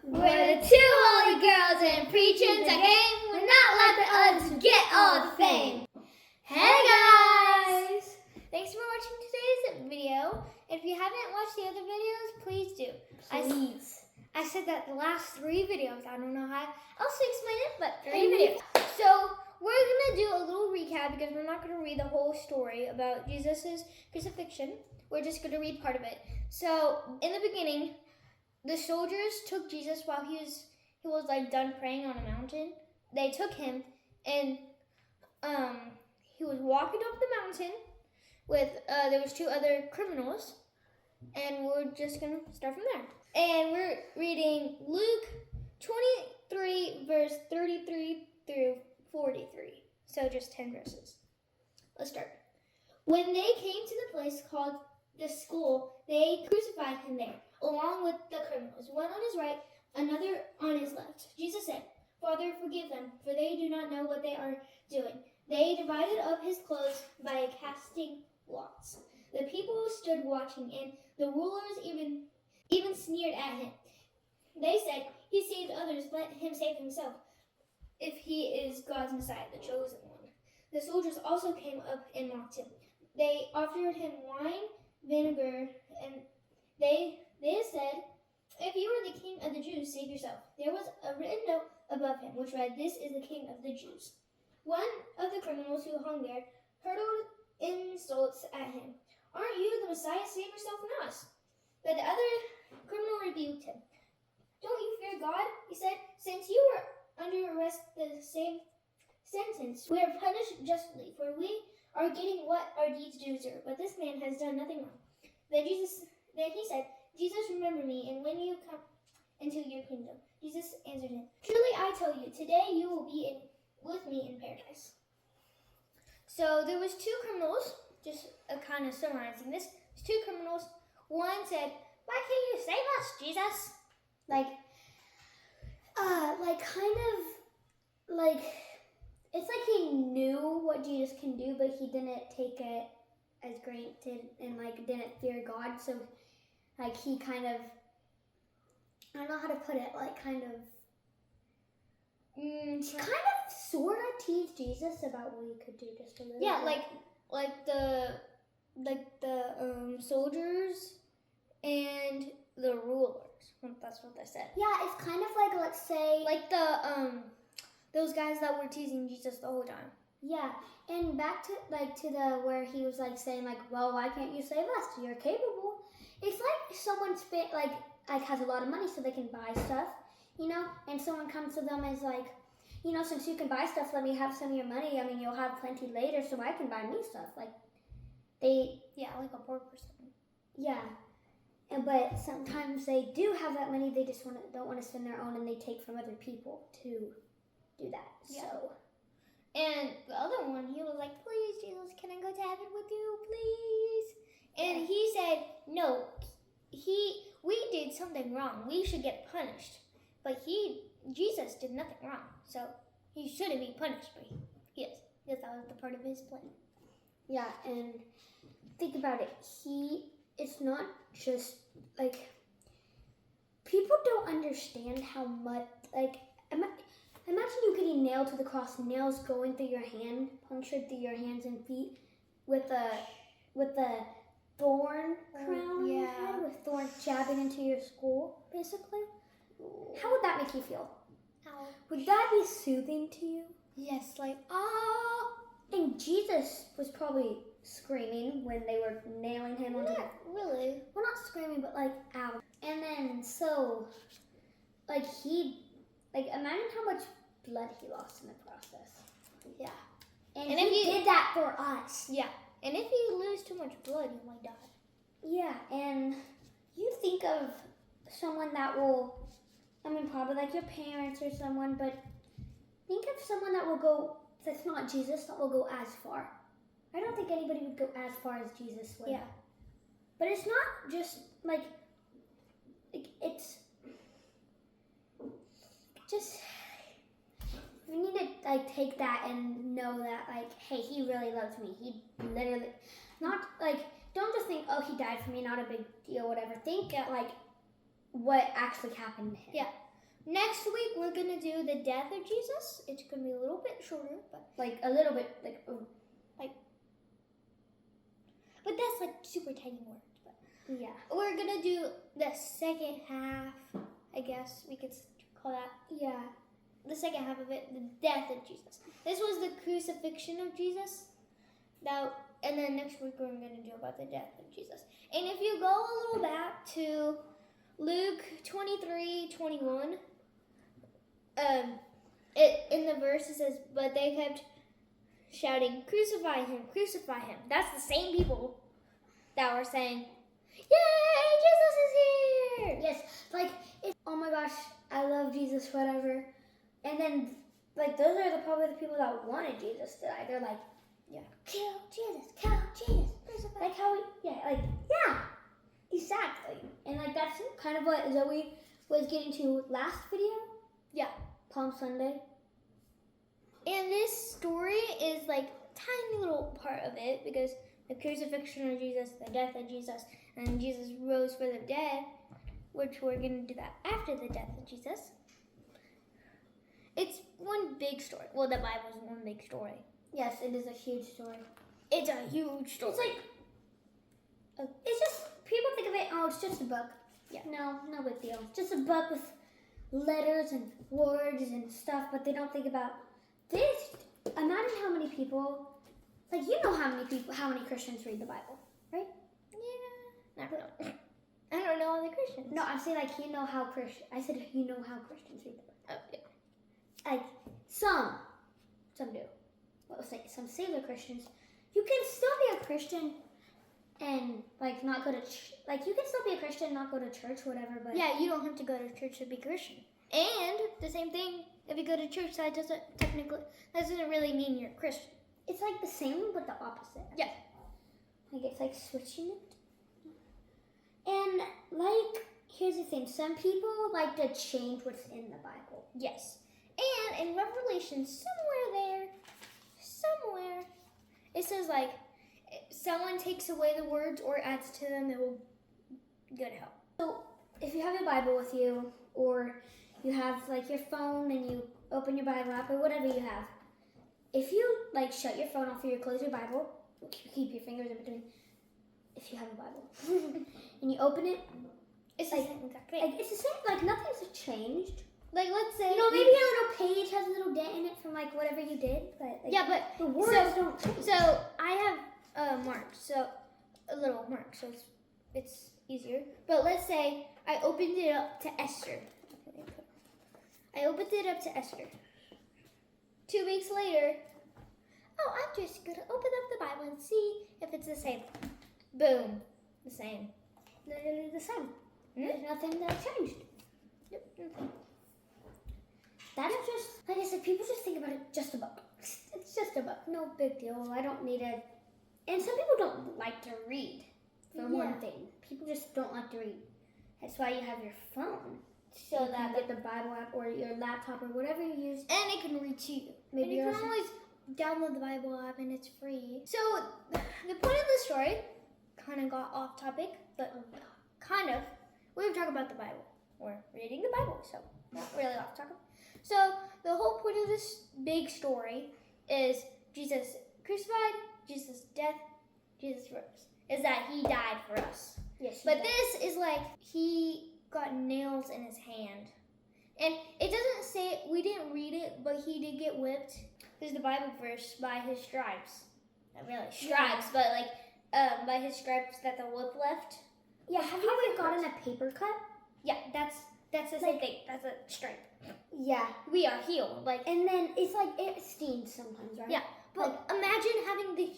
We're the two holy girls and preaching the game. We're not like the others who get all the fame. Hey guys! Thanks for watching today's video. If you haven't watched the other videos, please do. Please. I said that the last 3 videos. I don't know how else to explain it, but 3 videos. So we're going to do a little recap because we're not going to read the whole story about Jesus' crucifixion. We're just going to read part of it. So in the beginning, the soldiers took Jesus while he was like done praying on a mountain. They took him and he was walking up the mountain with there was 2 other criminals, and we're just gonna start from there. And we're reading Luke 23 verse 33 through 43. So just 10 verses. Let's start. When they came to the place called the Skull, they crucified him there, along with the criminals, one on his right, another on his left. Jesus said, "Father, forgive them, for they do not know what they are doing." They divided up his clothes by casting lots. The people stood watching, and the rulers even sneered at him. They said, "He saved others, let him save himself, if he is God's Messiah, the chosen one." The soldiers also came up and mocked him. They offered him wine, vinegar, and they said, "If you are the king of the Jews, save yourself." There was a written note above him, which read, "This is the king of the Jews." One of the criminals who hung there hurled insults at him. "Aren't you the Messiah? Save yourself and us." But the other criminal rebuked him. "Don't you fear God?" he said. "Since you are under arrest, the same sentence. We are punished justly, for we are getting what our deeds deserve. But this man has done nothing wrong." Then he said, "Jesus, remember me, and when you come into your kingdom." Jesus answered him, "Truly I tell you, today you will be with me in paradise." So there was 2 criminals, just kind of summarizing this. There's 2 criminals. One said, "Why can't you save us, Jesus?" It's like he knew what Jesus can do, but he didn't take it as granted and didn't fear God. So he kind of, I don't know how to put it, sort of teased Jesus about what he could do just a little Yeah, bit. like the soldiers and the rulers. That's what they said. Yeah, it's kind of like, let's say, Like the those guys that were teasing Jesus the whole time. yeah, and back to the where he was saying well, why can't you save us? You're capable. It's like someone has a lot of money so they can buy stuff, and someone comes to them as since you can buy stuff, let me have some of your money. I mean, you'll have plenty later, so I can buy me stuff. Like a poor person. Yeah, but sometimes they do have that money. They just don't want to spend their own, and they take from other people to do that. Yeah. So. And the other one, he was like, "Please, Jesus, can I go to heaven with you, please?" And he said, "No, we did something wrong. We should get punished. But Jesus did nothing wrong, so he shouldn't be punished. But he is. Because that was the part of his plan." Yeah, and think about it. It's not just people don't understand how much imagine you getting nailed to the cross, nails going through your hand, punctured through your hands and feet with a thorn crown on your head, with thorns jabbing into your skull, basically. How would that make you feel? How? Would that be soothing to you? Yes, And Jesus was probably screaming when they were nailing him onto not really. well, not screaming, but ow. And then imagine how much blood he lost in the process. Yeah. And he did that for us. Yeah. And if you lose too much blood, you might die. Yeah, and you think of someone that will, probably your parents or someone, but think of someone that's not Jesus, that will go as far. I don't think anybody would go as far as Jesus would. Yeah. But it's not just it's just, we need to take that and know that hey, he really loves me. He literally, not don't just think, oh, he died for me, not a big deal, whatever. Think what actually happened to him. Yeah. Next week we're gonna do the death of Jesus. It's gonna be a little bit shorter, but Like a little bit, but that's like super tiny words. But yeah. we're gonna do the second half. I guess we could call that Yeah. the second half of it, the death of Jesus. This was the crucifixion of Jesus. And then next week we're gonna do about the death of Jesus. And if you go a little back to Luke 23:21. In the verse it says, but they kept shouting, crucify him, crucify him. That's the same people that were saying, yay, Jesus is here. Yes, like, oh my gosh, I love Jesus, whatever. And then, like, those are probably the people that wanted Jesus to die. They're like, Yeah. kill Jesus, crucify. Like how exactly. And like that's kind of what Zoe was getting to last video. Yeah. Palm Sunday. And this story is like tiny little part of it because the crucifixion of Jesus, the death of Jesus, and Jesus rose for the dead, which we're going to do that after the death of Jesus. It's one big story. Well, the Bible is one big story. Yes, it is a huge story. It's a huge story. It's like, it's just, people think of it, oh, it's just a book. Yeah. No big deal. It's just a book with letters and words and stuff, but they don't think about this. Imagine how many people, like, you know how many Christians read the Bible, right? Yeah. Not really. I don't know all the Christians. No, I'm saying, like, you know how Christians read the Bible. Oh, yeah. Like, some do. Well, say some say they're Christians. You can still be a Christian and like not go to like you can still be a Christian and not go to church, whatever. But yeah, you don't have to go to church to be Christian. And the same thing, if you go to church, that doesn't really mean you're a Christian. It's like the same but the opposite. Yeah. Like it's like switching it. And like here's the thing: some people like to change what's in the Bible. Yes. And in Revelation, somewhere, it says like, someone takes away the words or adds to them, it will go to hell. So if you have your Bible with you, or you have like your phone and you open your Bible app or whatever you have, if you like shut your phone off or you close your Bible, keep your fingers in between, if you have a Bible, and you open it, it's like, the same exact thing. like it's the same, like nothing's changed. Like let's say, You know, maybe a little page has a little dent in it from like whatever you did, but like, yeah, but the words don't change. So I have marks, so a little mark, so it's easier. But let's say I opened it up to Esther. I opened it up to Esther. 2 weeks later, oh, I'm just gonna open up the Bible and see if it's the same. Boom, the same. Literally the same. There's nothing that changed. Yep, nothing. That's just, like I said, people just think about it, just a book. It's just a book, no big deal. I don't need it. And some people don't like to read, for one thing. People just don't like to read. That's why you have your phone. So you that get the Bible app or your laptop or whatever you use. And it can read to you. Maybe and you can always download the Bible app and it's free. So the point of the story kind of got off topic, but kind of. We were talking about the Bible. We're reading the Bible, so not really off topic. So the whole point of this big story is Jesus crucified, Jesus death, Jesus rose. Is that he died for us. Yes. But this is like he got nails in his hand. And it doesn't say, we didn't read it, but he did get whipped. There's the Bible verse, by his stripes. Not really stripes, but like by his stripes that the whip left. Yeah, have you ever gotten a paper cut? Yeah, that's the same thing. That's a stripe. Yeah. We are healed. Like, and then it's like it stings sometimes, right? yeah, but imagine having the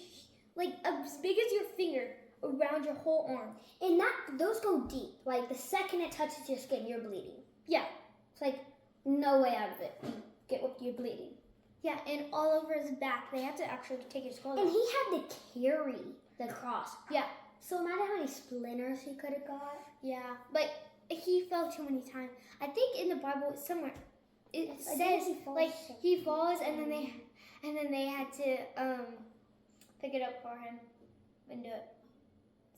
like as big as your finger around your whole arm. And those go deep. Like the second it touches your skin, you're bleeding. Yeah. It's like no way out of it. You get what you're bleeding. Yeah, and all over his back, they had to actually take his clothes off. And he had to carry the cross. Yeah. So imagine how many splinters he could have got. Yeah, but he fell too many times. I think in the Bible somewhere it says he falls and then they had to pick it up for him and do it.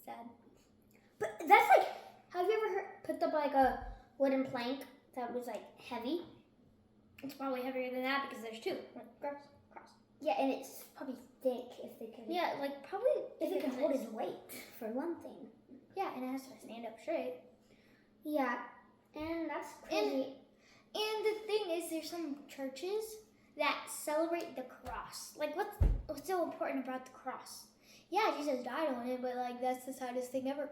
Sad. But that's like, have you ever picked up like a wooden plank that was like heavy. It's probably heavier than that because there's two. Cross. Yeah, and it's probably thick if they can. Yeah, like probably if it can hold his weight for one thing. Yeah, and it has to stand up straight. Yeah, and that's crazy. And the thing is, there's some churches that celebrate the cross. Like, what's so important about the cross? Yeah, Jesus died on it, but like that's the saddest thing ever.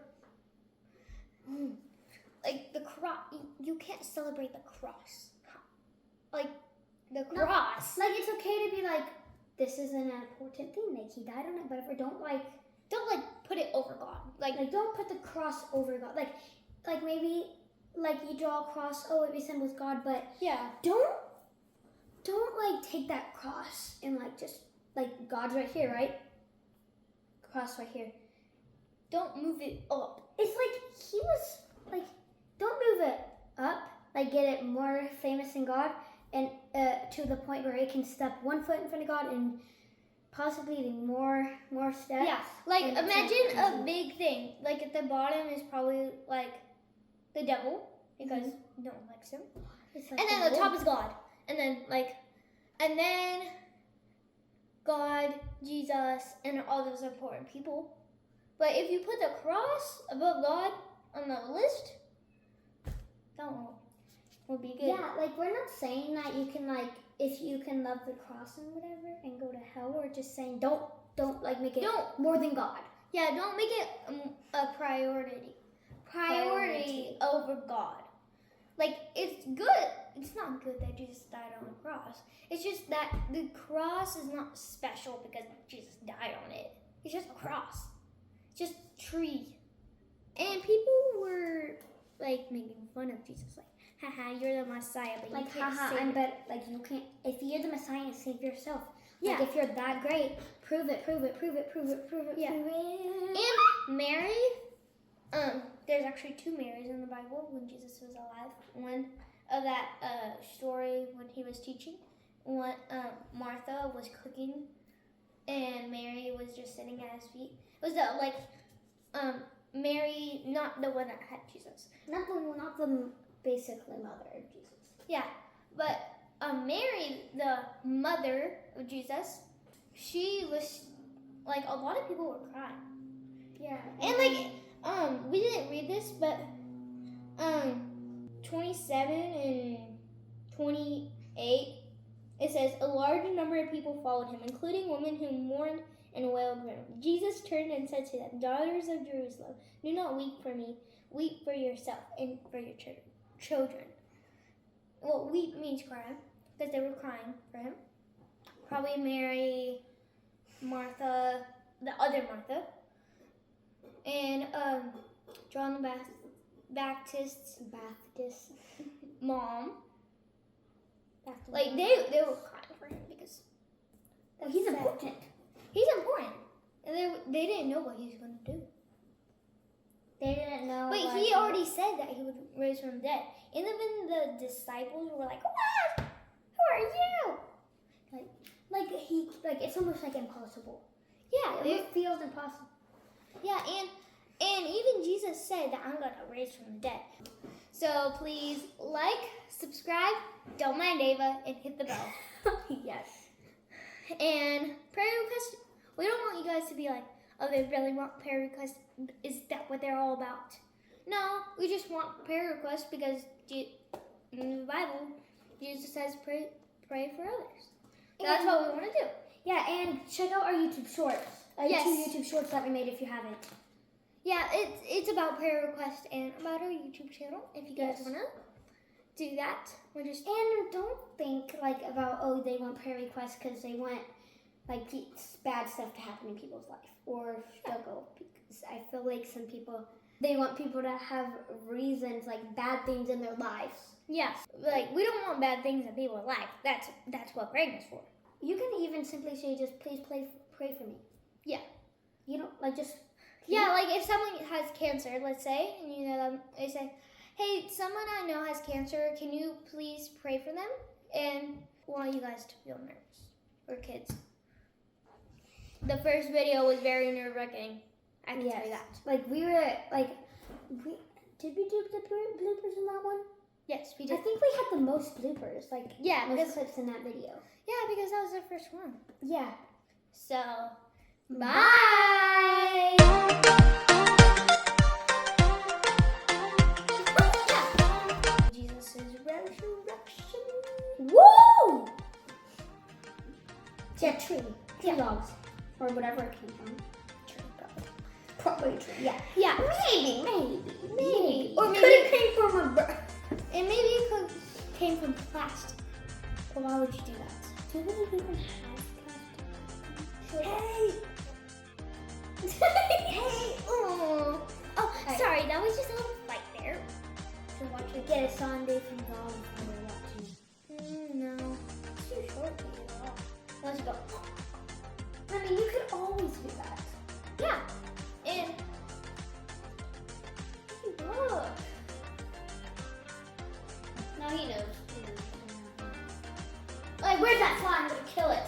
Like the cross, you can't celebrate the cross. Like the cross. Like it's okay to be like, this isn't an important thing. Like he died on it, but if we don't put it over God. Like don't put the cross over God. Like maybe like you draw a cross. Oh, it resembles God, but yeah, don't like take that cross and like just like God's right here, right? Cross right here. Don't move it up. It's like he was like, don't move it up. Like get it more famous than God, and to the point where it can step 1 foot in front of God and possibly more steps. Yeah, like imagine a big thing. Like at the bottom is probably like the devil because no one likes him, Like and then the top is God, and then God, Jesus, and all those important people. But if you put the cross above God on the list, that will be good. Yeah, like we're not saying that you can like if you can love the cross and whatever and go to hell. We're just saying don't like make it more than God. Yeah, don't make it a priority over God. Like it's good. It's not good that Jesus died on the cross. It's just that the cross is not special because Jesus died on it. It's just a cross. It's just a tree. And people were like making fun of Jesus, like, haha, you're the Messiah, but like, you can't haha, save but like you can't. If you're the Messiah, save yourself. Yeah. Like if you're that great, prove it. Yeah. And Mary, there's actually two Marys in the Bible when Jesus was alive. One of that story when he was teaching. One, Martha was cooking, and Mary was just sitting at his feet. It was Mary, not the one that had Jesus. Not the basically mother of Jesus. Yeah, but Mary, the mother of Jesus, she was like a lot of people were crying. Yeah. And like we didn't read this, but 27 and 28 it says a large number of people followed him, including women who mourned and wailed for him. Jesus turned and said to them, "Daughters of Jerusalem, do not weep for me. Weep for yourself and for your children." Well, weep means cry, because they were crying for him. Probably Mary, Martha, the other Martha, and John the Baptist's mom. Like they were crying for him because he's important. He's important, and they didn't know what he was going to do. They didn't know. But he already said that he would raise from the dead. And even the disciples were like, "What? Who are you?" Like it's almost like impossible. Yeah, It feels impossible. Yeah, and even Jesus said that I'm going to raise from the dead. So please like, subscribe, don't mind Ava, and hit the bell. Yes. And prayer requests, we don't want you guys to be like, oh, they really want prayer requests. Is that what they're all about? No, we just want prayer requests because in the Bible, Jesus says pray for others. So that's what we want to do. Yeah, and check out our YouTube shorts. Yes. 2 YouTube shorts that we made if you haven't. Yeah, it's about prayer requests and about our YouTube channel. If you guys want to do that, we're just... And don't think like about, they want prayer requests because they want like bad stuff to happen in people's life or struggle. Because I feel like some people, they want people to have reasons, like bad things in their lives. Yes, like we don't want bad things in people's life. That's what praying is for. You can even simply say, just please pray for me. Yeah. You don't like just... Yeah, like if someone has cancer, let's say, and you know them, they say, "Hey, someone I know has cancer. Can you please pray for them?" And we want you guys to feel nervous, or kids. The first video was very nerve-wracking. I can tell you that. Like we were did we do the bloopers in that one? Yes, we I did. think we had the most bloopers, like Yeah, most because clips in that video. because that was our first one. Yeah. So, bye. Jesus' resurrection. Woo! Yeah, tree. Yeah. Logs. Or whatever it came from. Tree, probably. Probably tree. Yeah. Yeah. Maybe. Or It maybe could have came from a bird. And maybe it came from plastic. But why would you do that? Do you really even have plastic? Hey! Hey! Oh, Right. sorry, that was just a little fight there. To watch it. Get a Sunday from God while we're watching. No. It's too short to do it all. Let's go. I mean, you could always do that. Yeah. And look. Now he knows. Like, where's that fly? I'm gonna kill it.